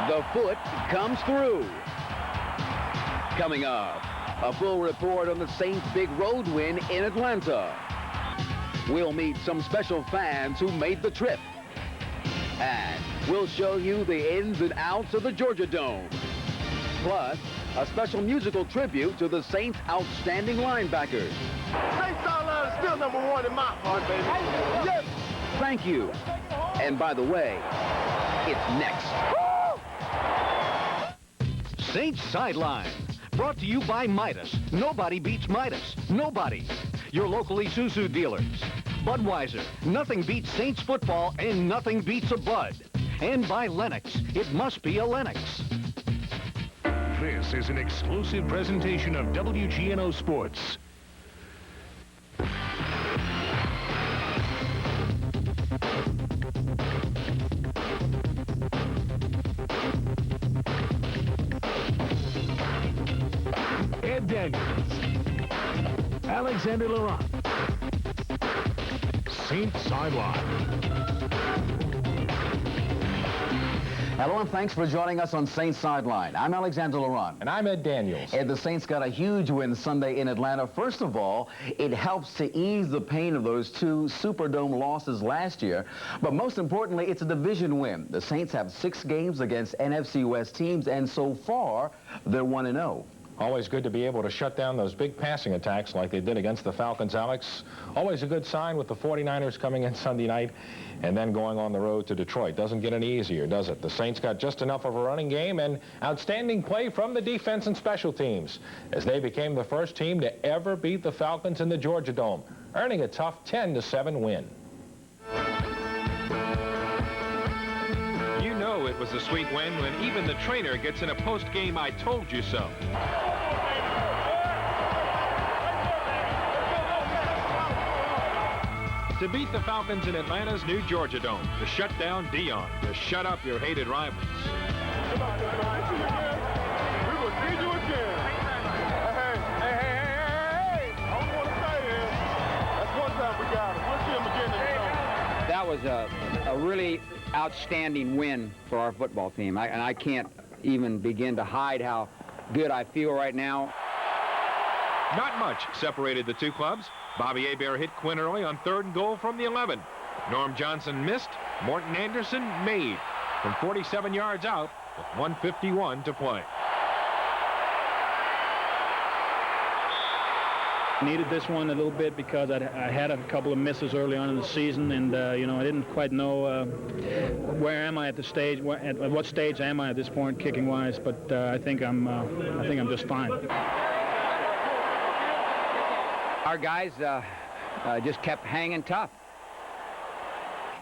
The foot comes through. Coming up, a full report on the Saints' big road win in Atlanta. We'll meet some special fans who made the trip. And we'll show you the ins and outs of the Georgia Dome. Plus, a special musical tribute to the Saints' outstanding linebackers. Saints Sideline is still #1 in my heart, baby. Yes. Thank you. And by the way, it's next. Saints Sideline, brought to you by Midas. Nobody beats Midas. Nobody. Your local Isuzu dealers. Budweiser, nothing beats Saints football and nothing beats a Bud. And by Lennox, it must be a Lennox. This is an exclusive presentation of WGNO Sports. Ed Daniels, Alexander Laurent, Saints Sideline. Hello and thanks for joining us on Saints Sideline. I'm Alexander Laurent. And I'm Ed Daniels. And the Saints got a huge win Sunday in Atlanta. First of all, it helps to ease the pain of those two Superdome losses last year. But most importantly, it's a division win. The Saints have 6 games against NFC West teams, and so far, they're 1-0. Always good to be able to shut down those big passing attacks like they did against the Falcons, Alex. Always a good sign with the 49ers coming in Sunday night and then going on the road to Detroit. Doesn't get any easier, does it? The Saints got just enough of a running game and outstanding play from the defense and special teams as they became the first team to ever beat the Falcons in the Georgia Dome, earning a tough 10-7 win. You know it was a sweet win when even the trainer gets in a post-game "I told you so." To beat the Falcons in Atlanta's new Georgia Dome, to shut down Dion, to shut up your hated rivals. We will see you again. Hey. I don't want to say it. That's one time we got him. We'll see him again in the dome. That was a really outstanding win for our football team. And I can't even begin to hide how good I feel right now. Not much separated the two clubs. Bobby Hebert hit Quinn early on 3rd and goal from the 11. Norm Johnson missed. Morten Andersen made from 47 yards out with 1:51 to play. Needed this one a little bit because I had a couple of misses early on in the season, and I didn't quite know where am I at the stage, at what stage am I at this point kicking wise. But I think I'm just fine. Our guys just kept hanging tough.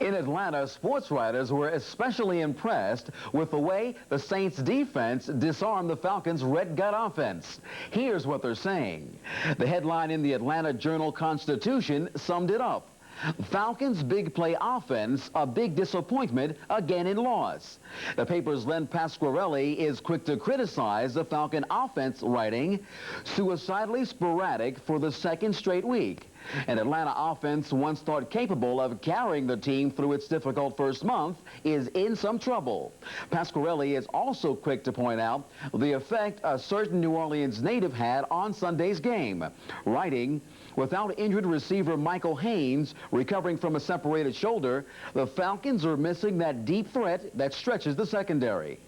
In Atlanta, sports writers were especially impressed with the way the Saints defense disarmed the Falcons' red gut offense. Here's what they're saying. The headline in the Atlanta Journal-Constitution summed it up. Falcons' big play offense, a big disappointment again in loss. The paper's Len Pasquarelli is quick to criticize the Falcon offense, writing, suicidally sporadic for the 2nd straight week. An Atlanta offense once thought capable of carrying the team through its difficult first month is in some trouble. Pasquarelli is also quick to point out the effect a certain New Orleans native had on Sunday's game, writing, without injured receiver Michael Haynes recovering from a separated shoulder, the Falcons are missing that deep threat that stretches the secondary.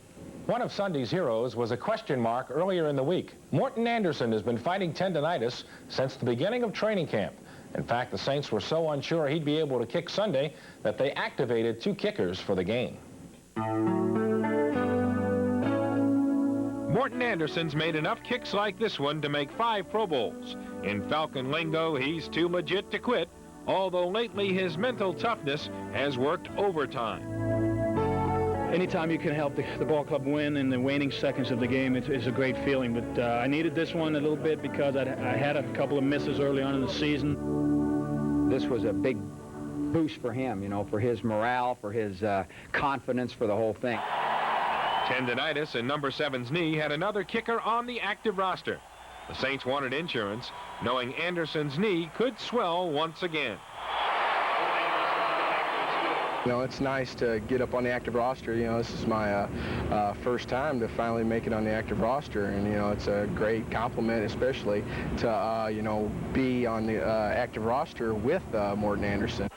One of Sunday's heroes was a question mark earlier in the week. Morten Andersen has been fighting tendonitis since the beginning of training camp. In fact, the Saints were so unsure he'd be able to kick Sunday that they activated 2 kickers for the game. Morten Andersen's made enough kicks like this one to make 5 Pro Bowls. In Falcon lingo, he's too legit to quit, although lately his mental toughness has worked overtime. Anytime you can help the ball club win in the waning seconds of the game, it's a great feeling. But I needed this one a little bit because I had a couple of misses early on in the season. This was a big boost for him, for his morale, for his confidence, for the whole thing. Tendonitis in number 7's knee had another kicker on the active roster. The Saints wanted insurance, knowing Andersen's knee could swell once again. You know, it's nice to get up on the active roster. You know, this is my first time to finally make it on the active roster, and you know, it's a great compliment, especially to you know, be on the active roster with Morten Andersen.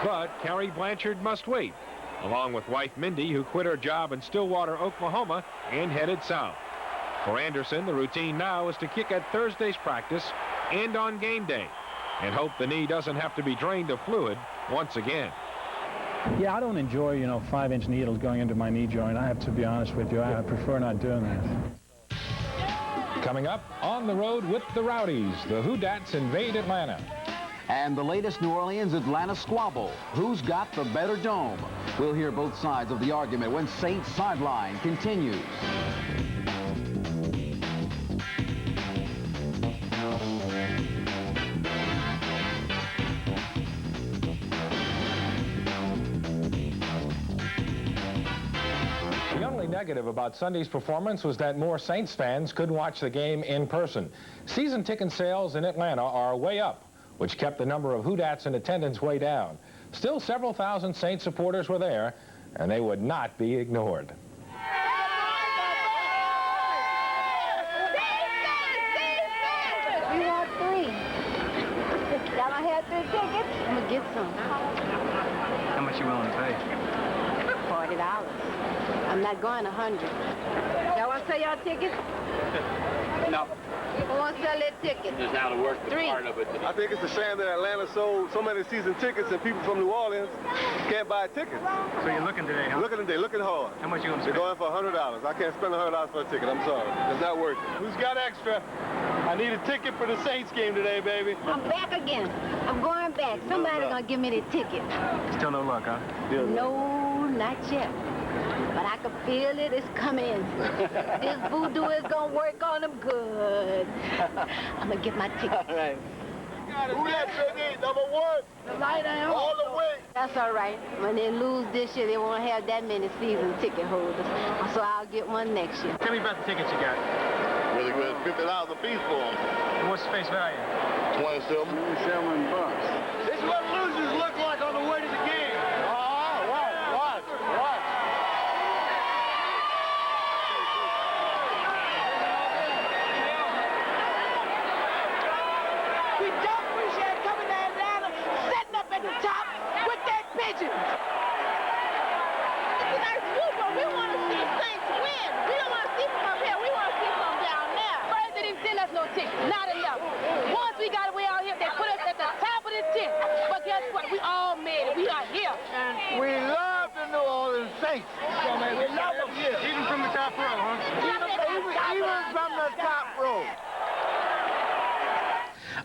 But Cary Blanchard must wait, along with wife Mindy, who quit her job in Stillwater, Oklahoma, and headed south. For Andersen, the routine now is to kick at Thursday's practice and on game day, and hope the knee doesn't have to be drained of fluid once again. Yeah, I don't enjoy, you know, 5-inch needles going into my knee joint. I have to be honest with you. I prefer not doing that. Coming up, on the road with the Rowdies, the Who-Dats invade Atlanta. And the latest New Orleans-Atlanta squabble. Who's got the better dome? We'll hear both sides of the argument when Saints Sideline continues. The only negative about Sunday's performance was that more Saints fans couldn't watch the game in person. Season ticket sales in Atlanta are way up, which kept the number of Who-Dats in attendance way down. Still, several thousand Saints supporters were there, and they would not be ignored. We want 3. Y'all don't have 3 tickets? I'm gonna get some. How much you willing to pay? $40. I'm not going 100. Y'all want to sell y'all tickets? No. Who wants to sell their tickets? Just how to work the 3. part of it. I think it's a shame that Atlanta sold so many season tickets and people from New Orleans can't buy tickets. So you're looking today, huh? Looking today, looking hard. How much you gonna They're spend? going for $100. I can't spend $100 for a ticket. I'm sorry. It's not worth it. Who's got extra? I need a ticket for the Saints game today, baby. I'm back again. I'm going back. Somebody's gonna give me the ticket. Still no luck, huh? No, not yet. But I can feel it. It's coming. This voodoo is gonna work on them good. I'm gonna get my ticket. All right. Who that, baby? Number 1. The light on. All the way. That's all right. When they lose this year, they won't have that many season ticket holders. So I'll get one next year. Tell me about the tickets you got. Really good. $50 a piece for them. And what's the face value? 27. $27. This is what losers look like on the way to the game. Watch. We don't appreciate coming to Atlanta, setting up at the top with that pigeon. It's a nice group, but we want to see Saints win. We don't want to see them up here. We want to see them down there. First, they didn't send us no tickets. Not enough. Once we got away out here, they put us at the top of the tent. But guess what? We all made it. We are here. We love the New Orleans Saints. We love them here. Even from the top row, huh? Even from the top row.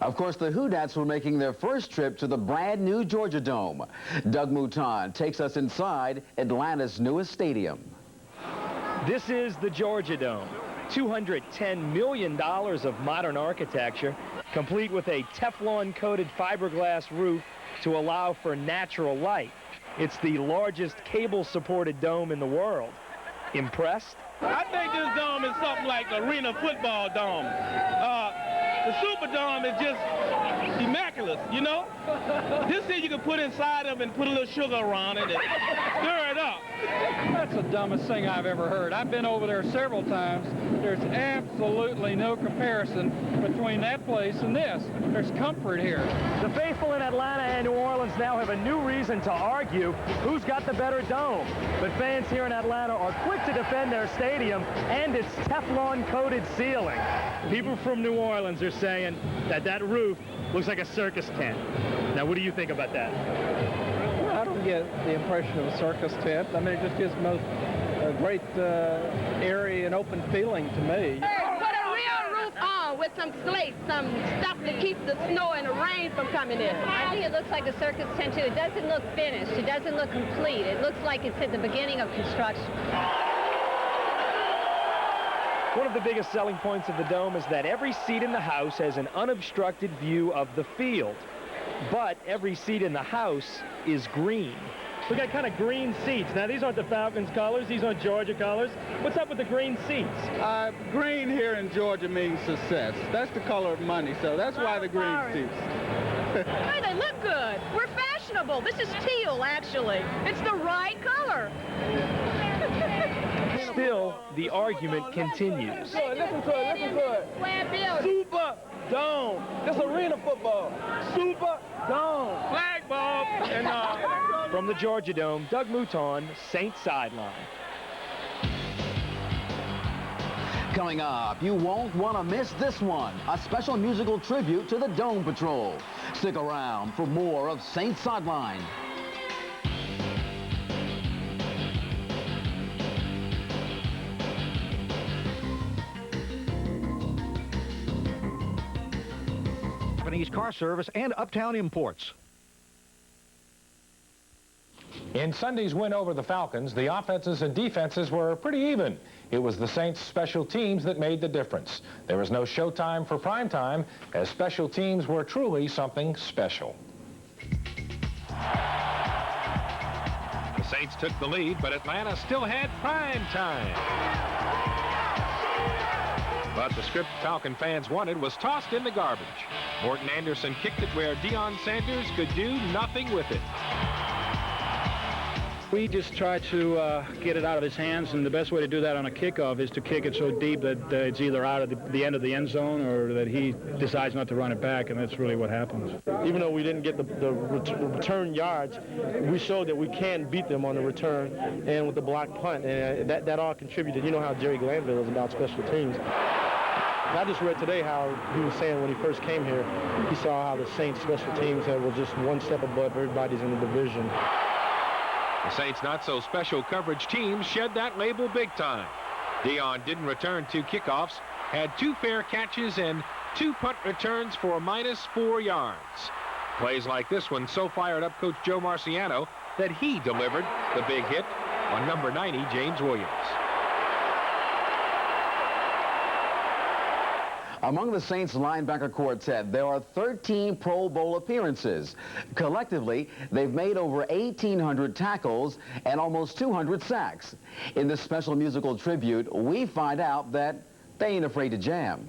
Of course, the Who-Dats were making their first trip to the brand new Georgia Dome. Doug Mouton takes us inside Atlanta's newest stadium. This is the Georgia Dome. $210 million of modern architecture, complete with a Teflon-coated fiberglass roof to allow for natural light. It's the largest cable-supported dome in the world. Impressed? I think this dome is something like Arena Football Dome. The Superdome is just immaculate, you know? This here you can put inside of and put a little sugar around it and stir it up. That's the dumbest thing I've ever heard. I've been over there several times. There's absolutely no comparison between that place and this. There's comfort here. The faithful in Atlanta and New Orleans now have a new reason to argue who's got the better dome. But fans here in Atlanta are quick to defend their stadium and its Teflon-coated ceiling. People from New Orleans are saying that that roof looks like a circus tent. Now, what do you think about that? Well, I don't get the impression of a circus tent. I mean, it just gives a great airy and open feeling to me. Put a real roof on with some slate, some stuff to keep the snow and the rain from coming in. I think it looks like a circus tent, too. It doesn't look finished. It doesn't look complete. It looks like it's at the beginning of construction. One of the biggest selling points of the dome is that every seat in the house has an unobstructed view of the field. But every seat in the house is green. We got kind of green seats. Now, these aren't the Falcons colors. These aren't Georgia colors. What's up with the green seats? Green here in Georgia means success. That's the color of money, so that's why the green seats. Hey, they look good. We're fashionable. fashionable. This is teal, actually. It's the right color. Still, the argument continues. Listen to it. Super Dome. This arena football. Super Dome. Flag ball. And, From the Georgia Dome, Doug Mouton, Saints Sideline. Coming up, you won't want to miss this one, a special musical tribute to the Dome Patrol. Stick around for more of Saints Sideline. Japanese car service and Uptown Imports. In Sunday's win over the Falcons, the offenses and defenses were pretty even. It was the Saints' special teams that made the difference. There was no showtime for primetime, as special teams were truly something special. The Saints took the lead, but Atlanta still had prime time. But the script Falcon fans wanted was tossed in the garbage. Morten Andersen kicked it where Deion Sanders could do nothing with it. We just try to get it out of his hands, and the best way to do that on a kickoff is to kick it so deep that it's either out of the end of the end zone or that he decides not to run it back, and that's really what happens. Even though we didn't get the return yards, we showed that we can beat them on the return and with the block punt, and that all contributed. You know how Jerry Glanville is about special teams. I just read today how he was saying when he first came here, he saw how the Saints special teams were just one step above everybody's in the division. The Saints' not-so-special coverage teams shed that label big time. Deion didn't return 2 kickoffs, had 2 fair catches and 2 punt returns for -4 yards. Plays like this one so fired up Coach Joe Marciano that he delivered the big hit on number 90, James Williams. Among the Saints linebacker quartet, there are 13 Pro Bowl appearances. Collectively, they've made over 1,800 tackles and almost 200 sacks. In this special musical tribute, we find out that they ain't afraid to jam.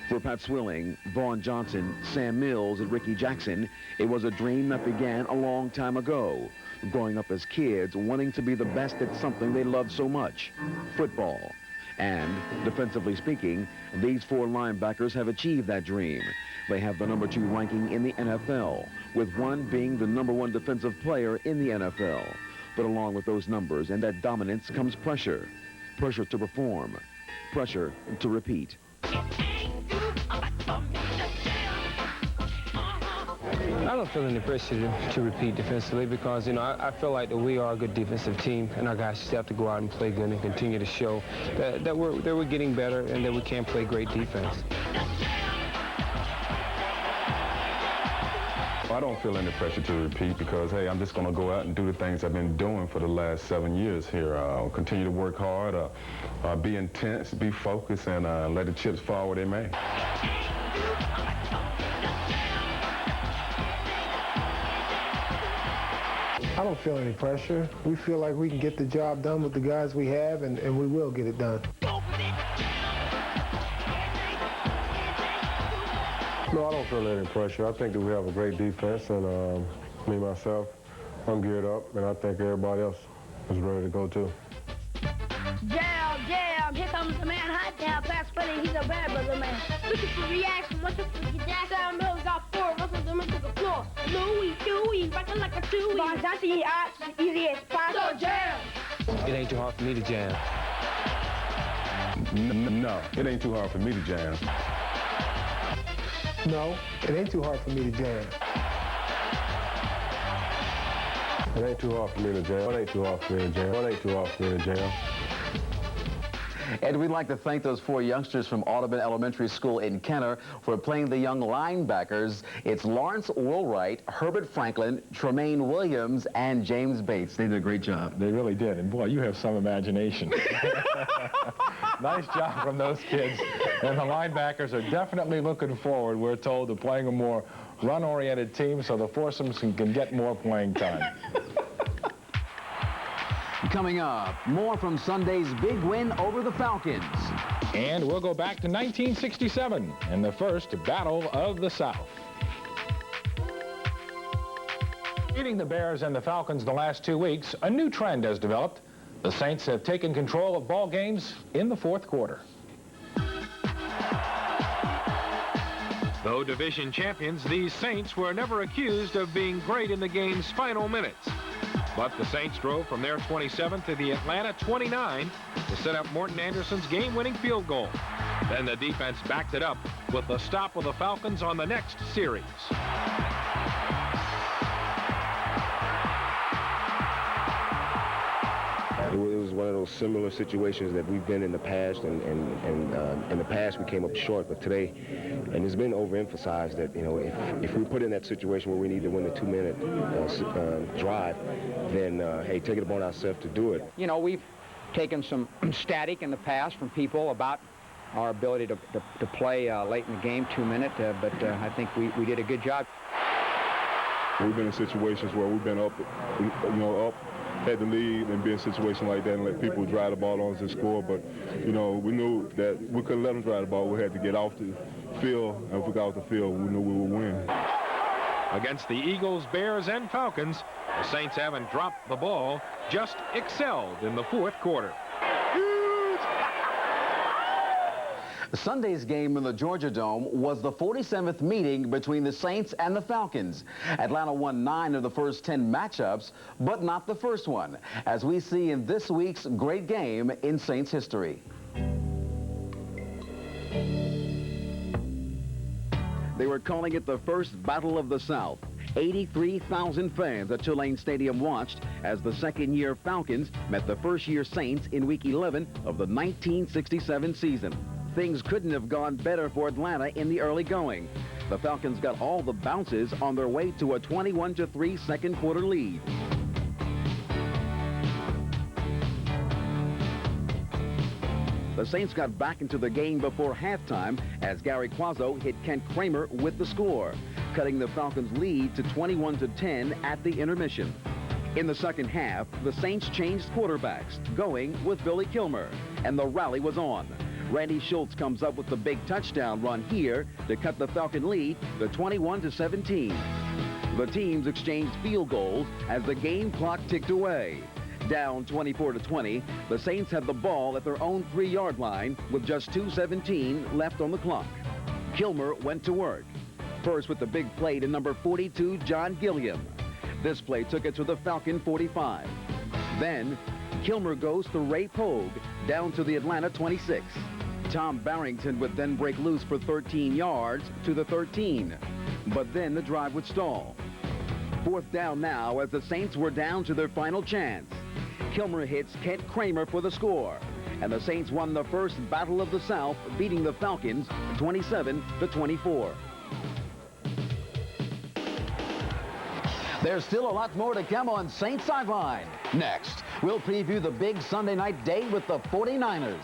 For Pat Swilling, Vaughn Johnson, Sam Mills, and Ricky Jackson, it was a dream that began a long time ago. Growing up as kids, wanting to be the best at something they loved so much, football. And, defensively speaking, these 4 linebackers have achieved that dream. They have the number 2 ranking in the NFL, with one being the number 1 defensive player in the NFL. But along with those numbers and that dominance comes pressure. Pressure to perform. Pressure to repeat. I don't feel any pressure to repeat defensively because, you know, I feel like that we are a good defensive team, and our guys just have to go out and play good and continue to show that we're getting better and that we can play great defense. I don't feel any pressure to repeat because, hey, I'm just going to go out and do the things I've been doing for the last 7 years here. I'll continue to work hard, be intense, be focused, and let the chips fall where they may. I don't feel any pressure. We feel like we can get the job done with the guys we have, and we will get it done. No, I don't feel any pressure. I think that we have a great defense, and me, myself, I'm geared up, and I think everybody else is ready to go, too. Jam, jam, here comes the man, hot down, pass funny, he's a bad brother, man. Looking for reaction, what's up with your dad? Sam Mills got 4, Russell them into the floor. Louie, Dewey, rockin' like a Chewy. Von Johnson, he out, easy as pie. So jam. It ain't too hard for me to jam. No, it ain't too hard for me to jam. No, it ain't too hard for me to jam. It ain't too hard for me to jam. It ain't too hard for me to jam. It ain't too hard for me to jam. And we'd like to thank those 4 youngsters from Audubon Elementary School in Kenner for playing the young linebackers. It's Lawrence Woolwright, Herbert Franklin, Tremaine Williams, and James Bates. They did a great job. They really did. And boy, you have some imagination. Nice job from those kids. And the linebackers are definitely looking forward, we're told, to playing a more run-oriented team so the foursomes can get more playing time. Coming up, more from Sunday's big win over the Falcons. And we'll go back to 1967 and the first Battle of the South. Beating the Bears and the Falcons the last 2 weeks, a new trend has developed. The Saints have taken control of ball games in the fourth quarter. Though division champions, these Saints were never accused of being great in the game's final minutes. But the Saints drove from their 27 to the Atlanta 29 to set up Morten Andersen's game-winning field goal. Then the defense backed it up with the stop of the Falcons on the next series. It was one of those similar situations that we've been in the past, and in the past we came up short, but today, and it's been overemphasized that, you know, if we put in that situation where we need to win the 2-minute drive, then, hey, take it upon ourselves to do it. You know, we've taken some static in the past from people about our ability to play late in the game, 2-minute, but I think we did a good job. We've been in situations where we've been up, you know, up, had the lead, and be in a situation like that and let people drive the ball on us and score. But, you know, we knew that we couldn't let them drive the ball. We had to get off the field, and if we got off the field, we knew we would win. Against the Eagles, Bears, and Falcons, the Saints haven't dropped the ball, just excelled in the fourth quarter. Sunday's game in the Georgia Dome was the 47th meeting between the Saints and the Falcons. Atlanta won 9 of the first 10 matchups, but not the first one, as we see in this week's great game in Saints history. They were calling it the first Battle of the South. 83,000 fans at Tulane Stadium watched as the second-year Falcons met the first-year Saints in Week 11 of the 1967 season. Things couldn't have gone better for Atlanta in the early going. The Falcons got all the bounces on their way to a 21-3 second quarter lead. The Saints got back into the game before halftime as Gary Quazzo hit Kent Kramer with the score, cutting the Falcons' lead to 21-10 at the intermission. In the second half, the Saints changed quarterbacks, going with Billy Kilmer, and the rally was on. Randy Schultz comes up with the big touchdown run here to cut the Falcon lead to 21-17. The teams exchanged field goals as the game clock ticked away. Down 24-20, the Saints had the ball at their own 3-yard line with just 2:17 left on the clock. Kilmer went to work. First with the big play to number 42, John Gilliam. This play took it to the Falcon 45. Then Kilmer goes to Ray Pogue down to the Atlanta 26. Tom Barrington would then break loose for 13 yards to the 13. But then the drive would stall. Fourth down now as the Saints were down to their final chance. Kilmer hits Kent Kramer for the score. And the Saints won the first Battle of the South, beating the Falcons 27-24. There's still a lot more to come on Saints Sideline. Next, we'll preview the big Sunday night day with the 49ers.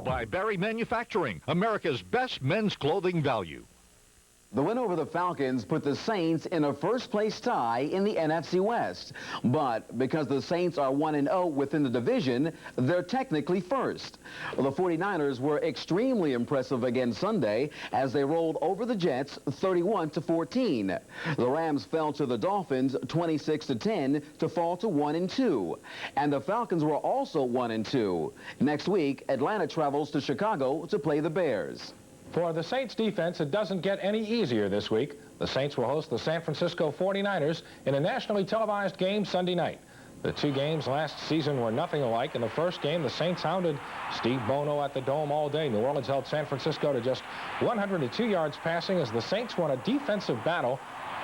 By Barry Manufacturing, America's best men's clothing value. The win over the Falcons put the Saints in a first-place tie in the NFC West. But because the Saints are 1-0 within the division, they're technically first. The 49ers were extremely impressive again Sunday as they rolled over the Jets 31-14. The Rams fell to the Dolphins 26-10 to fall to 1-2. And the Falcons were also 1-2. Next week, Atlanta travels to Chicago to play the Bears. For the Saints defense, it doesn't get any easier this week. The Saints will host the San Francisco 49ers in a nationally televised game Sunday night. The two games last season were nothing alike. In the first game, the Saints hounded Steve Bono at the Dome all day. New Orleans held San Francisco to just 102 yards passing as the Saints won a defensive battle.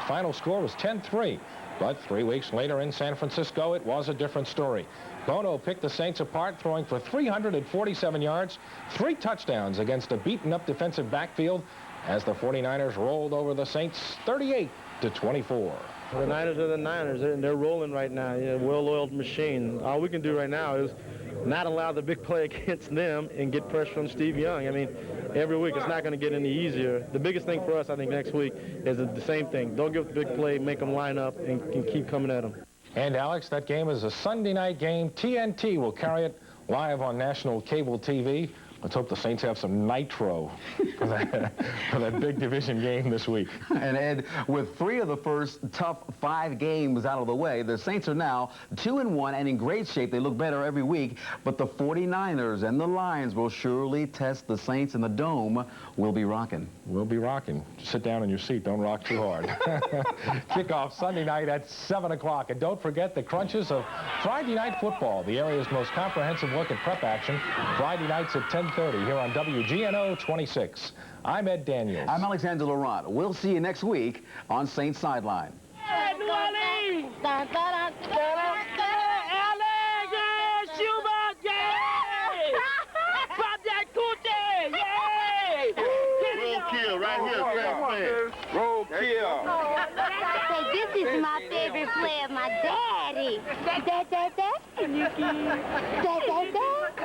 Final score was 10-3. But 3 weeks later in San Francisco, it was a different story. Bono picked the Saints apart, throwing for 347 yards, 3 touchdowns against a beaten-up defensive backfield as the 49ers rolled over the Saints 38-24. The Niners are the Niners, and they're rolling right now. Yeah, well-oiled machine. All we can do right now is not allow the big play against them and get pressure from Steve Young. I mean, every week it's not going to get any easier. The biggest thing for us, I think, next week is the same thing. Don't give the big play, make them line up, and keep coming at them. And, Alex, that game is a Sunday night game. TNT will carry it live on national cable TV. Let's hope the Saints have some nitro for that big division game this week. And, Ed, with 3 of the first tough 5 games out of the way, the Saints are now 2-1 and in great shape. They look better every week. But the 49ers and the Lions will surely test the Saints, and the Dome will be rocking. We'll be rocking. Sit down in your seat. Don't rock too hard. Kickoff Sunday night at 7 o'clock. And don't forget the crunches of Friday Night Football, the area's most comprehensive look at prep action. Friday nights at 10:30 here on WGNO 26. I'm Ed Daniels. I'm Alexander Laurent. We'll see you next week on Saints Sideline. Hey, New Orleans! Alex Schubert, yay! Pop that coochie, yay! Roll kill right here, roll kill. Say, this is my favorite play of my daddy.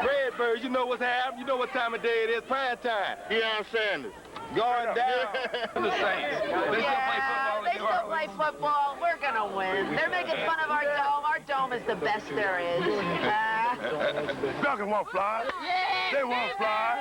Redbirds, you know what's happening. You know what time of day it is. Prime time. Deion Sanders. Going down. The Saints. They still play football. We're going to win. They're making fun of our dome. Our dome is the best there is. Falcons won't fly. They won't fly.